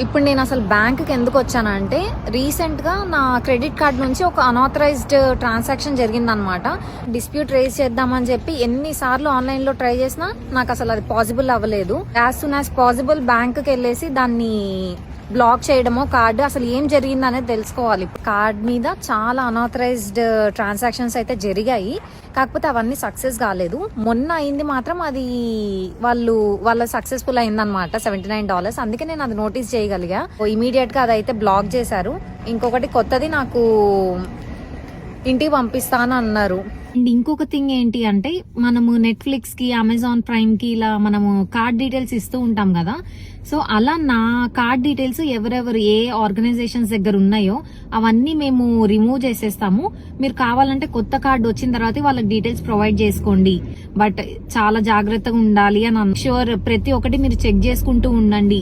ఇప్పుడు నేను అసలు బ్యాంక్కి ఎందుకు వచ్చానంటే రీసెంట్గా నా క్రెడిట్ కార్డ్ నుంచి ఒక అన్ఆథరైజ్డ్ ట్రాన్సాక్షన్ జరిగిందనమాట. డిస్ప్యూట్ రేజ్ చేద్దామని చెప్పి ఎన్నిసార్లు ఆన్లైన్లో ట్రై చేసినా నాకు అసలు అది పాసిబుల్ అవ్వలేదు. యాజ్ సూన్ యాజ్ పాసిబుల్ బ్యాంక్కి వెళ్ళేసి దాన్ని బ్లాక్ చేయడమో కార్డు అసలు ఏం జరిగింది అనేది తెలుసుకోవాలి. కార్డ్ మీద చాలా అన్ఆథరైజ్డ్ ట్రాన్సాక్షన్స్ అయితే జరిగాయి, కాకపోతే అవన్నీ సక్సెస్ కాలేదు. మొన్న అయింది మాత్రం అది వాళ్ళ సక్సెస్ఫుల్ అయిందనమాట, $79. అందుకే నేను అది నోటీస్ చేయగలిగా. ఇమీడియట్ గా అదైతే బ్లాక్ చేశారు. ఇంకొకటి కొత్తది నాకు ఇంటికి పంపిస్తాను అన్నారు. అండ్ ఇంకొక థింగ్ ఏంటి అంటే, మనము నెట్ఫ్లిక్స్ కి, అమెజాన్ ప్రైమ్ కి ఇలా మనము కార్డ్ డీటెయిల్స్ ఇస్తూ ఉంటాం కదా. సో అలా నా కార్డ్ డీటెయిల్స్ ఎవరెవరు ఏ ఆర్గనైజేషన్స్ దగ్గర ఉన్నాయో అవన్నీ మేము రిమూవ్ చేసేస్తాము. మీరు కావాలంటే కొత్త కార్డు వచ్చిన తర్వాత వాళ్ళకి డీటెయిల్స్ ప్రొవైడ్ చేసుకోండి, బట్ చాలా జాగ్రత్తగా ఉండాలి అని షూర్. ప్రతి ఒక్కటి మీరు చెక్ చేసుకుంటూ ఉండండి.